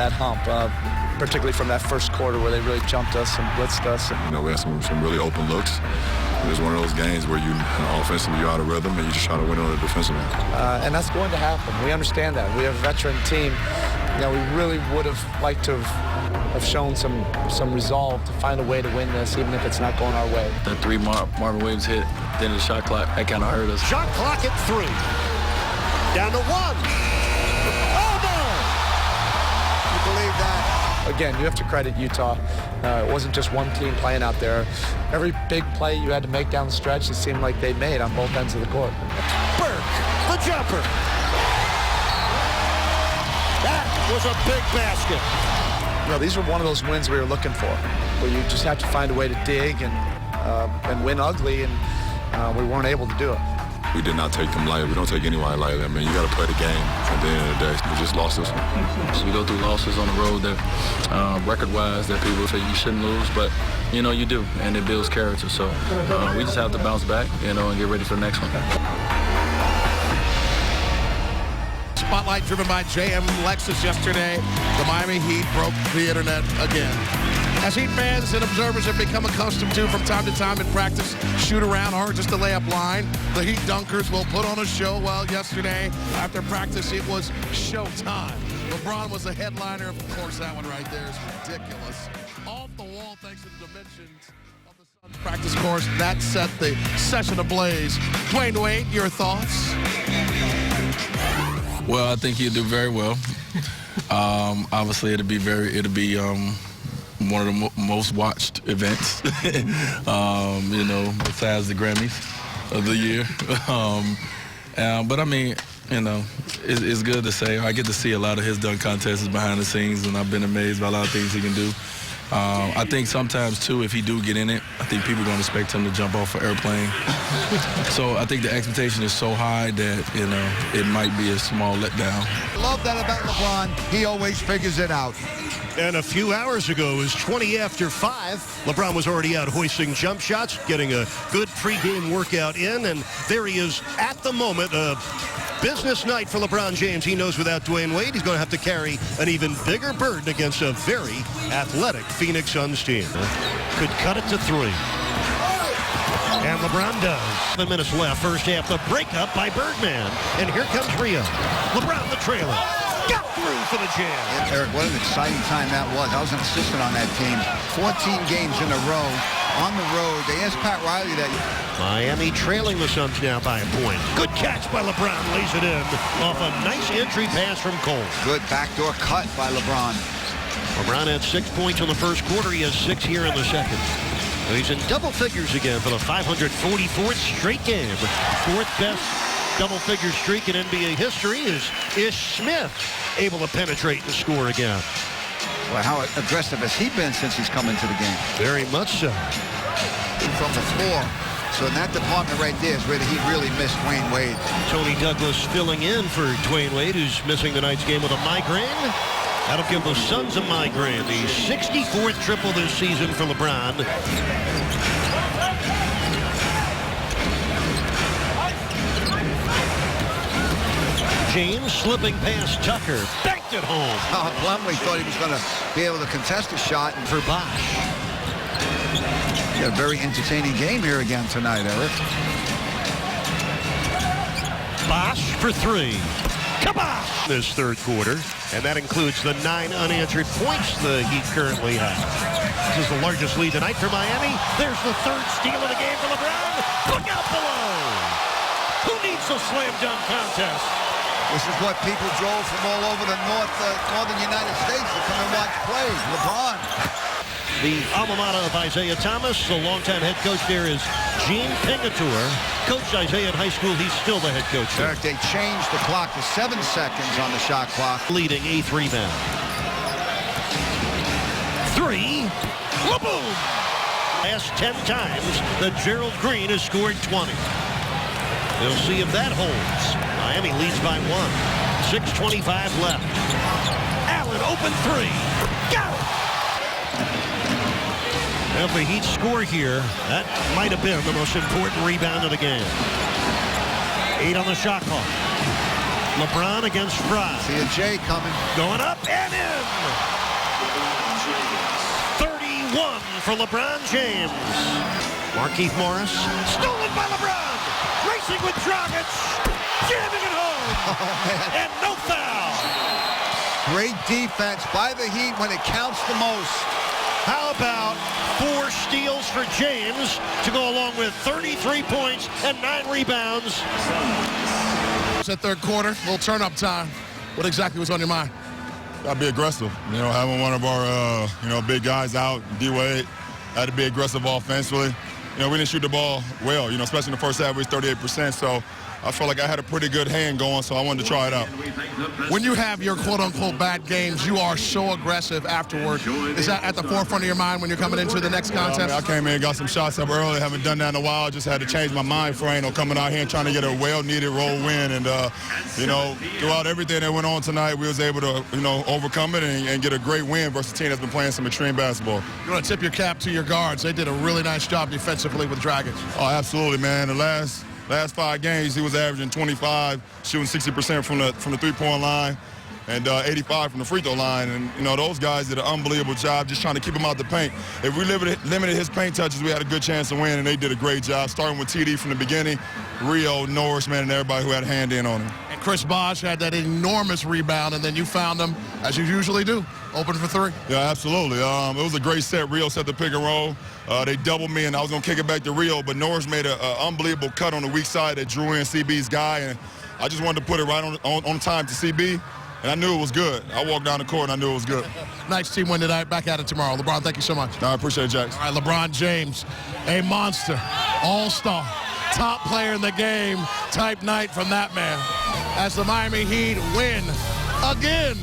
that hump, particularly from that first quarter where they really jumped us and blitzed us. You know, we had some really open looks. It was one of those games where you offensively you're out of rhythm and you just try to win on the defensive end. And that's going to happen. We understand that. We have a veteran team. You know, we really would have liked to have shown some resolve to find a way to win this, even if it's not going our way. That three Marvin Williams hit at the end of the shot clock, that kind of hurt us. Shot clock at 3. Down to 1. Oh, no! You believe that? Again, you have to credit Utah. It wasn't just one team playing out there. Every big play you had to make down the stretch, it seemed like they made on both ends of the court. Burke, the jumper. That was a big basket. You know, these were one of those wins we were looking for, where you just have to find a way to dig and win ugly, and we weren't able to do it. We did not take them lightly. We don't take anyone lightly. I mean, you got to play the game at the end of the day. We just lost this one. So we go through losses on the road that, record-wise, that people say you shouldn't lose, but, you know, you do, and it builds character. So we just have to bounce back, you know, and get ready for the next one. Spotlight driven by JM Lexus yesterday. The Miami Heat broke the internet again. As Heat fans and observers have become accustomed to from time to time in practice, shoot around or just a layup line, the Heat dunkers will put on a show. Well, yesterday after practice, it was showtime. LeBron was the headliner. Of course, that one right there is ridiculous. Off the wall, thanks to the dimensions of the Suns practice course. That set the session ablaze. Dwayne Wade, your thoughts? Well, I think he'll do very well. Obviously, it'll be one of the most watched events, you know, besides the Grammys of the year. But I mean, you know, it's good to say I get to see a lot of his dunk contests behind the scenes, and I've been amazed by a lot of things he can do. I think sometimes, too, if he do get in it, I think people are going to expect him to jump off an airplane. So I think the expectation is so high that, you know, it might be a small letdown. Love that about LeBron. He always figures it out. And a few hours ago, it was 20 after 5. LeBron was already out hoisting jump shots, getting a good pregame workout in, and there he is at the moment. Business night for LeBron James. He knows without Dwayne Wade, he's going to have to carry an even bigger burden against a very athletic Phoenix Suns team. Could cut it to 3. And LeBron does. 7 minutes left, first half. The breakup by Birdman. And here comes Rio. LeBron the trailer. Got through for the jam. Eric, what an exciting time that was. I was an assistant on that team. 14 games in a row. On the road. They asked Pat Riley that. Miami trailing the Suns now by a point. Good catch by LeBron. Lays it in off a nice entry pass from Cole. Good backdoor cut by LeBron. LeBron had 6 points in the first quarter. He has 6 here in the second. So he's in double figures again for the 544th straight game. 4th best double-figure streak in NBA history is Ish Smith able to penetrate and score again. Well, how aggressive has he been since he's come into the game? Very much so. From the floor. So in that department right there is where he really missed Dwayne Wade. Tony Douglas filling in for Dwayne Wade, who's missing tonight's game with a migraine. That'll give the Suns a migraine. The 64th triple this season for LeBron. James slipping past Tucker. Banked it home. Plumlee thought he was going to be able to contest a shot. And for Bosch. A very entertaining game here again tonight, Eric. Bosch for 3. Kabosh! This third quarter, and that includes the 9 unanswered points the Heat currently have. This is the largest lead tonight for Miami. There's the 3rd steal of the game for LeBron. Look out below! Who needs a slam dunk contest? This is what people drove from all over the northern United States to come and watch play. LeBron. The alma mater of Isaiah Thomas, the longtime head coach there is Gene Pingatur. Coached Isaiah in high school. He's still the head coach there. Eric, they changed the clock to 7 seconds on the shot clock. Leading 8th rebound. 3. Boom! Last 10 times that Gerald Green has scored 20. We'll see if that holds. Miami leads by 1. 6:25 left. Allen open 3. Got it! Now if the Heat score here, that might have been the most important rebound of the game. 8 on the shot clock. LeBron against Fry. See a J coming. Going up and in. 31 for LeBron James. Markieff Morris. Stolen by LeBron. Racing with Dragic. Jamming it home. And no foul. Great defense by the Heat when it counts the most. How about 4 steals for James to go along with 33 points and 9 rebounds? It's that third quarter, little turn-up time. What exactly was on your mind? Gotta be aggressive. You know, having one of our, big guys out, D-Wade, had to be aggressive offensively. You know, we didn't shoot the ball well, especially in the first half, we was 38%, so I felt like I had a pretty good hand going, so I wanted to try it out. When you have your quote-unquote bad games, you are so aggressive afterward. Is that at the forefront of your mind when you're coming into the next contest? I came in, got some shots up early, haven't done that in a while, just had to change my mind frame on coming out here and trying to get a well-needed road win. And, throughout everything that went on tonight, we was able to, overcome it and get a great win versus a team that's been playing some extreme basketball. You want to tip your cap to your guards. They did a really nice job defensively with Dragic. Oh, absolutely, man. The last 5 games, he was averaging 25, shooting 60% from the three-point line, and 85 from the free throw line. And, those guys did an unbelievable job just trying to keep him out the paint. If we limited his paint touches, we had a good chance to win, and they did a great job, starting with TD from the beginning, Rio, Norris, man, and everybody who had a hand in on him. And Chris Bosh had that enormous rebound, and then you found him, as you usually do, open for 3. Yeah, absolutely. It was a great set. Rio set the pick and roll. They doubled me, and I was going to kick it back to Rio, but Norris made an unbelievable cut on the weak side that drew in CB's guy, and I just wanted to put it right on time to CB, and I knew it was good. I walked down the court, and I knew it was good. Nice team win tonight. Back at it tomorrow. LeBron, thank you so much. I appreciate it, Jax. All right, LeBron James, a monster, all-star, top player in the game type night from that man as the Miami Heat win again.